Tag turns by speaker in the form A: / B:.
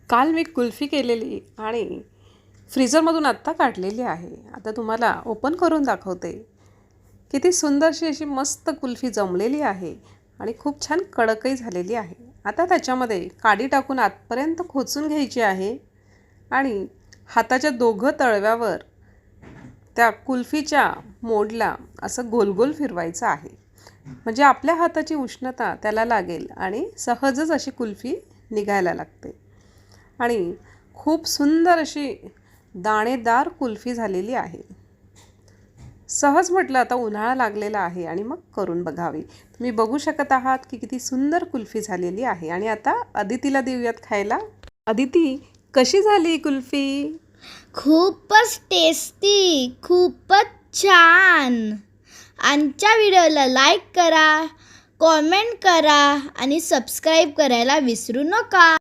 A: काल मी कुल्फी केलेली आणि फ्रीझरमधून आत्ता काढलेली आहे. आता तुम्हाला ओपन करून दाखवते. किती सुंदरशी अशी मस्त कुल्फी जमलेली आहे आणि खूप छान कडकही झालेली आहे. आता त्याच्यामध्ये काडी टाकून आतपर्यंत खोचून घ्यायची आहे आणि हाताच्या दोघं तळव्यावर त्या कुल्फीच्या मोडला असं गोलगोल फिरवायचं आहे. म्हणजे आपल्या हाताची उष्णता त्याला लागेल आणि सहजच अशी कुल्फी निघायला लागते. आणि खूप सुंदर अशी दाणेदार कुल्फी झालेली आहे. सहज म्हटलं आता उन्हाळा लागलेला आहे आणि मग करून बघावी. तुम्ही बघू शकत आहात की किती सुंदर कुल्फी झालेली आहे. आणि आता अदितीला देऊयात खायला. अदिती, कशी झाली कुल्फी?
B: खूपच टेस्टी, खूपच छान. आमच्या व्हिडिओला लाईक करा, कॉमेंट करा आणि सबस्क्राईब करायला विसरू नका.